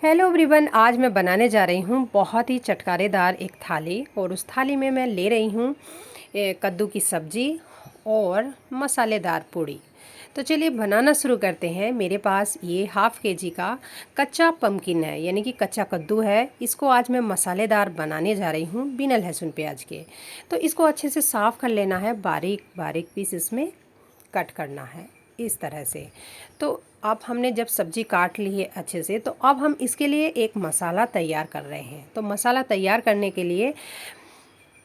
Hello everyone, आज मैं बनाने जा रही हूँ बहुत ही चटकारेदार एक थाली। और उस थाली में मैं ले रही हूँ कद्दू की सब्ज़ी और मसालेदार पूड़ी। तो चलिए बनाना शुरू करते हैं। मेरे पास ये हाफ़ केजी का कच्चा पम्पकिन है, यानी कि कच्चा कद्दू है। इसको आज मैं मसालेदार बनाने जा रही हूँ बिना लहसुन प्याज के। तो इसको अच्छे से साफ़ कर लेना है, बारीक बारीक पीस इसमें कट करना है इस तरह से। तो अब हमने जब सब्ज़ी काट ली है अच्छे से, तो अब हम इसके लिए एक मसाला तैयार कर रहे हैं। तो मसाला तैयार करने के लिए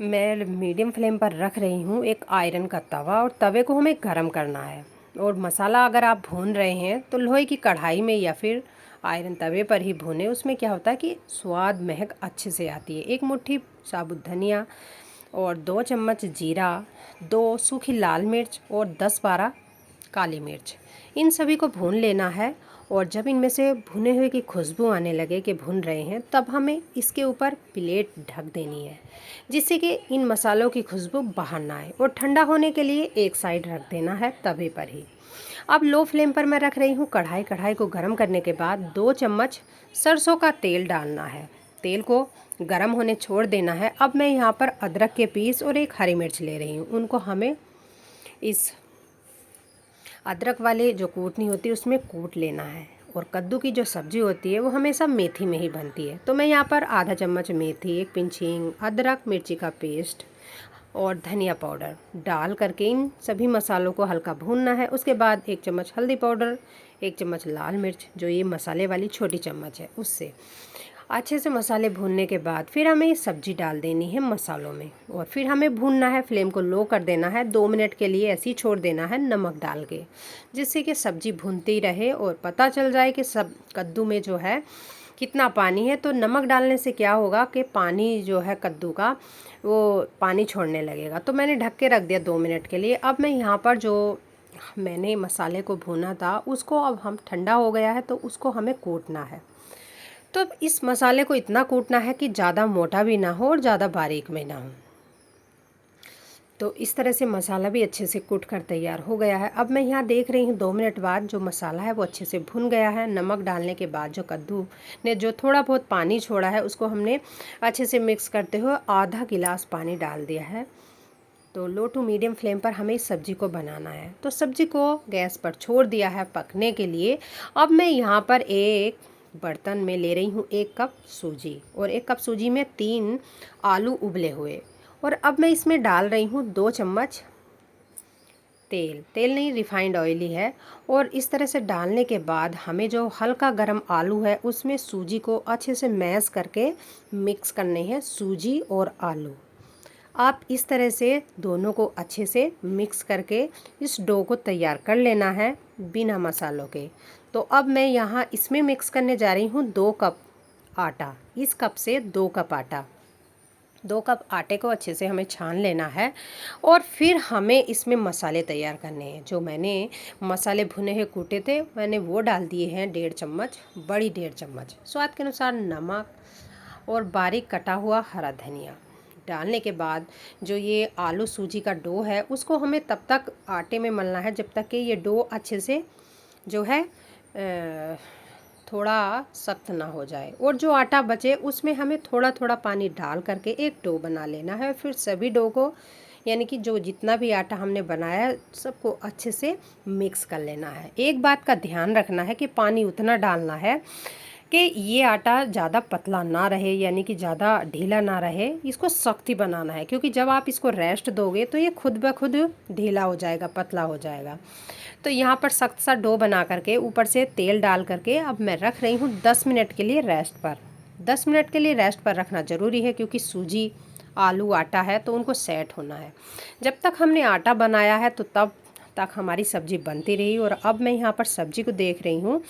मैं मीडियम फ्लेम पर रख रही हूँ एक आयरन का तवा, और तवे को हमें गरम करना है। और मसाला अगर आप भून रहे हैं तो लोहे की कढ़ाई में या फिर आयरन तवे पर ही भूनें। उसमें क्या होता है कि स्वाद महक अच्छे से आती है। एक मुट्ठी साबुत धनिया और 2 चम्मच जीरा, 2 सूखी लाल मिर्च और 10-12 काली मिर्च, इन सभी को भून लेना है। और जब इनमें से भुने हुए की खुशबू आने लगे कि भुन रहे हैं, तब हमें इसके ऊपर प्लेट ढक देनी है, जिससे कि इन मसालों की खुशबू बाहर ना आए। और ठंडा होने के लिए एक साइड रख देना है तवे पर ही। अब लो फ्लेम पर मैं रख रही हूँ कढ़ाई। कढ़ाई को गर्म करने के बाद 2 चम्मच सरसों का तेल डालना है। तेल को गर्म होने छोड़ देना है। अब मैं यहाँ पर अदरक के पीस और एक हरी मिर्च ले रही हूँ। उनको हमें इस अदरक वाले जो कूटनी होती है उसमें कूट लेना है। और कद्दू की जो सब्ज़ी होती है वो हमेशा मेथी में ही बनती है। तो मैं यहाँ पर आधा चम्मच मेथी, एक पिंच हींग, अदरक मिर्ची का पेस्ट और धनिया पाउडर डाल करके इन सभी मसालों को हल्का भूनना है। उसके बाद 1 चम्मच हल्दी पाउडर, 1 चम्मच लाल मिर्च, जो ये मसाले वाली छोटी चम्मच है उससे अच्छे से मसाले भूनने के बाद फिर हमें ये सब्ज़ी डाल देनी है मसालों में। और फिर हमें भूनना है, फ्लेम को लो कर देना है। 2 मिनट के लिए ऐसे ही छोड़ देना है नमक डाल के, जिससे कि सब्ज़ी भूनती रहे और पता चल जाए कि सब कद्दू में जो है कितना पानी है। तो नमक डालने से क्या होगा कि पानी जो है कद्दू का वो पानी छोड़ने लगेगा। तो मैंने ढक के रख दिया 2 मिनट के लिए। अब मैं यहाँ पर जो मैंने मसाले को भूना था उसको, अब हम ठंडा हो गया है तो उसको हमें कूटना है। तो इस मसाले को इतना कूटना है कि ज़्यादा मोटा भी ना हो और ज़्यादा बारीक भी ना हो। तो इस तरह से मसाला भी अच्छे से कूट कर तैयार हो गया है। अब मैं यहाँ देख रही हूँ 2 मिनट बाद जो मसाला है वो अच्छे से भुन गया है। नमक डालने के बाद जो कद्दू ने जो थोड़ा बहुत पानी छोड़ा है उसको हमने अच्छे से मिक्स करते हुए आधा गिलास पानी डाल दिया है। तो लो टू मीडियम फ्लेम पर हमें इस सब्ज़ी को बनाना है। तो सब्ज़ी को गैस पर छोड़ दिया है पकने के लिए। अब मैं यहाँ पर एक बर्तन में ले रही हूँ 1 कप सूजी, और 1 कप सूजी में 3 आलू उबले हुए। और अब मैं इसमें डाल रही हूँ 2 चम्मच तेल। तेल नहीं, रिफाइंड ऑयल ही है। और इस तरह से डालने के बाद हमें जो हल्का गरम आलू है उसमें सूजी को अच्छे से मैश करके मिक्स करने हैं, सूजी और आलू। आप इस तरह से दोनों को अच्छे से मिक्स करके इस डो को तैयार कर लेना है बिना मसालों के। तो अब मैं यहाँ इसमें मिक्स करने जा रही हूँ 2 कप आटा। इस कप से 2 कप आटा, 2 कप आटे को अच्छे से हमें छान लेना है। और फिर हमें इसमें मसाले तैयार करने हैं। जो मैंने मसाले भुने हुए कूटे थे मैंने वो डाल दिए हैं 1.5 चम्मच, बड़ी 1.5 चम्मच, स्वाद के अनुसार नमक और बारीक कटा हुआ हरा धनिया डालने के बाद जो ये आलू सूजी का डो है उसको हमें तब तक आटे में मलना है जब तक कि ये डो अच्छे से जो है थोड़ा सख्त ना हो जाए। और जो आटा बचे उसमें हमें थोड़ा थोड़ा पानी डाल करके एक डो बना लेना है। फिर सभी डो को, यानी कि जो जितना भी आटा हमने बनाया है सबको अच्छे से मिक्स कर लेना है। एक बात का ध्यान रखना है कि पानी उतना डालना है कि ये आटा ज़्यादा पतला ना रहे, यानी कि ज़्यादा ढीला ना रहे। इसको सख्त ही बनाना है, क्योंकि जब आप इसको रेस्ट दोगे तो ये खुद ब खुद ढीला हो जाएगा, पतला हो जाएगा। तो यहाँ पर सख्त सा डो बना करके ऊपर से तेल डाल करके अब मैं रख रही हूँ 10 मिनट के लिए रेस्ट पर। 10 मिनट के लिए रेस्ट पर रखना ज़रूरी है, क्योंकि सूजी आलू आटा है तो उनको सेट होना है। जब तक हमने आटा बनाया है तो तब तक हमारी सब्ज़ी बनती रही। और अब मैं यहाँ पर सब्ज़ी को देख रही हूँ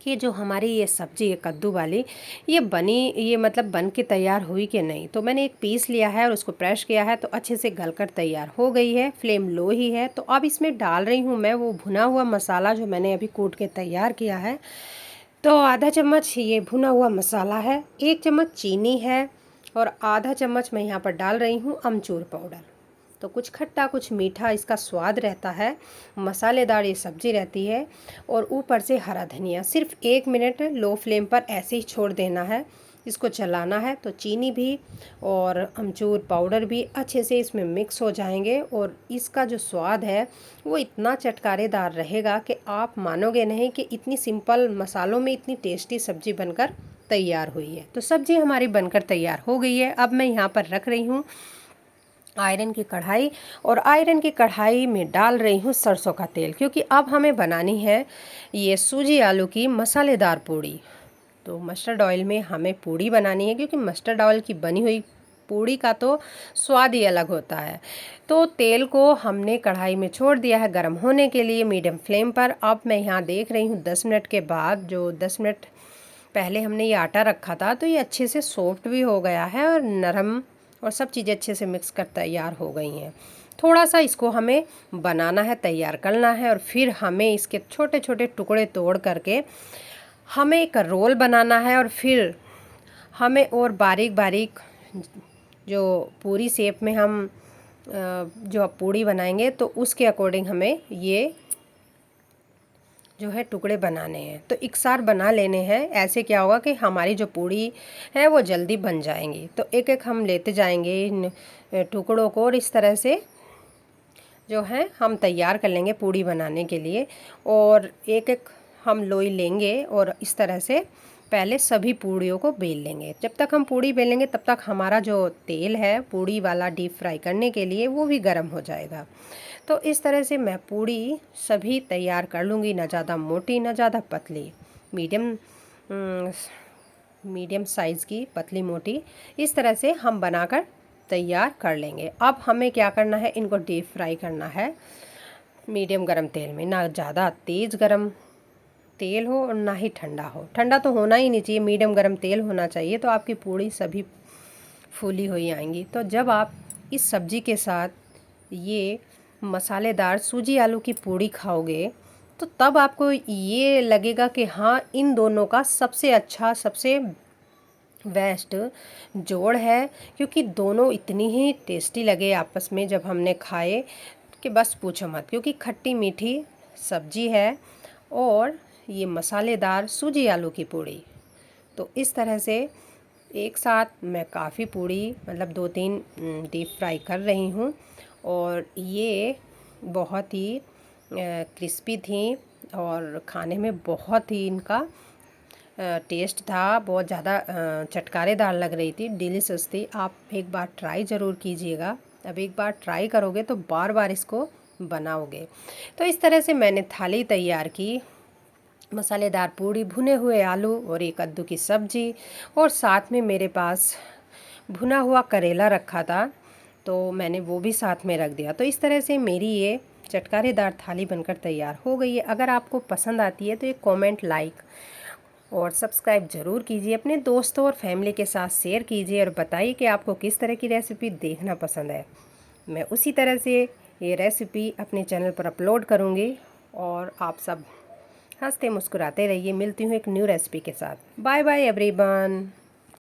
कि जो हमारी ये सब्ज़ी है कद्दू वाली, ये मतलब बन के तैयार हुई कि नहीं। तो मैंने एक पीस लिया है और उसको प्रेस किया है तो अच्छे से गलकर तैयार हो गई है। फ्लेम लो ही है। तो अब इसमें डाल रही हूँ मैं वो भुना हुआ मसाला जो मैंने अभी कूट के तैयार किया है। तो आधा चम्मच ये भुना हुआ मसाला है, 1 चम्मच चीनी है, और आधा चम्मच मैं यहाँ पर डाल रही हूँ अमचूर पाउडर। तो कुछ खट्टा कुछ मीठा इसका स्वाद रहता है। मसालेदार ये सब्ज़ी रहती है और ऊपर से हरा धनिया। सिर्फ 1 मिनट लो फ्लेम पर ऐसे ही छोड़ देना है, इसको चलाना है। तो चीनी भी और अमचूर पाउडर भी अच्छे से इसमें मिक्स हो जाएंगे और इसका जो स्वाद है वो इतना चटकारेदार रहेगा कि आप मानोगे नहीं कि इतनी सिंपल मसालों में इतनी टेस्टी सब्ज़ी बनकर तैयार हुई है। तो सब्ज़ी हमारी बनकर तैयार हो गई है। अब मैं यहाँ पर रख रही हूँ आयरन की कढ़ाई और आयरन की कढ़ाई में डाल रही हूँ सरसों का तेल, क्योंकि अब हमें बनानी है ये सूजी आलू की मसालेदार पूड़ी। तो मस्टर्ड ऑयल में हमें पूड़ी बनानी है, क्योंकि मस्टर्ड ऑयल की बनी हुई पूड़ी का तो स्वाद ही अलग होता है। तो तेल को हमने कढ़ाई में छोड़ दिया है गर्म होने के लिए मीडियम फ्लेम पर। अब मैं यहाँ देख रही हूँ 10 मिनट के बाद, जो 10 मिनट पहले हमने ये आटा रखा था, तो ये अच्छे से सॉफ्ट भी हो गया है और नरम, और सब चीज़ें अच्छे से मिक्स कर तैयार हो गई हैं। थोड़ा सा इसको हमें बनाना है, तैयार करना है, और फिर हमें इसके छोटे छोटे टुकड़े तोड़ करके हमें एक रोल बनाना है। और फिर हमें और बारीक बारीक जो पूरी शेप में हम जो पूड़ी बनाएंगे तो उसके अकॉर्डिंग हमें ये जो है टुकड़े बनाने हैं। तो इकसार बना लेने हैं, ऐसे क्या होगा कि हमारी जो पूड़ी है वो जल्दी बन जाएंगी। तो एक एक हम लेते जाएंगे इन टुकड़ों को, और इस तरह से जो है हम तैयार कर लेंगे पूड़ी बनाने के लिए। और एक एक हम लोई लेंगे और इस तरह से पहले सभी पूड़ियों को बेल लेंगे। जब तक हम पूड़ी बेलेंगे तब तक हमारा जो तेल है पूड़ी वाला डीप फ्राई करने के लिए वो भी गर्म हो जाएगा। तो इस तरह से मैं पूड़ी सभी तैयार कर लूँगी, ना ज़्यादा मोटी ना ज़्यादा पतली, मीडियम साइज़ की पतली मोटी, इस तरह से हम बनाकर तैयार कर लेंगे। अब हमें क्या करना है, इनको डीप फ्राई करना है मीडियम गरम तेल में। ना ज़्यादा तेज़ गरम तेल हो और ना ही ठंडा हो, ठंडा तो होना ही नहीं चाहिए, मीडियम गरम तेल होना चाहिए। तो आपकी पूड़ी सभी फूली हुई आएंगी। तो जब आप इस सब्ज़ी के साथ ये मसालेदार सूजी आलू की पूड़ी खाओगे तो तब आपको ये लगेगा कि हाँ, इन दोनों का सबसे अच्छा, सबसे बेस्ट जोड़ है। क्योंकि दोनों इतनी ही टेस्टी लगे आपस में जब हमने खाए कि बस पूछो मत। क्योंकि खट्टी मीठी सब्जी है और ये मसालेदार सूजी आलू की पूड़ी। तो इस तरह से एक साथ मैं काफ़ी पूड़ी, मतलब 2-3 डीप फ्राई कर रही हूँ, और ये बहुत ही क्रिस्पी थी और खाने में बहुत ही इनका टेस्ट था, बहुत ज़्यादा चटकारेदार लग रही थी, डिलीशियस थी। आप एक बार ट्राई ज़रूर कीजिएगा। अब एक बार ट्राई करोगे तो बार बार इसको बनाओगे। तो इस तरह से मैंने थाली तैयार की, मसालेदार पूड़ी, भुने हुए आलू और एक कद्दू की सब्ज़ी, और साथ में मेरे पास भुना हुआ करेला रखा था तो मैंने वो भी साथ में रख दिया। तो इस तरह से मेरी ये चटकारेदार थाली बनकर तैयार हो गई है। अगर आपको पसंद आती है तो एक कमेंट, लाइक और सब्सक्राइब ज़रूर कीजिए। अपने दोस्तों और फैमिली के साथ शेयर कीजिए और बताइए कि आपको किस तरह की रेसिपी देखना पसंद है। मैं उसी तरह से ये रेसिपी अपने चैनल पर अपलोड करूँगी। और आप सब हंसते मुस्कुराते रहिए। मिलती हूँ एक न्यू रेसिपी के साथ। Bye bye everyone.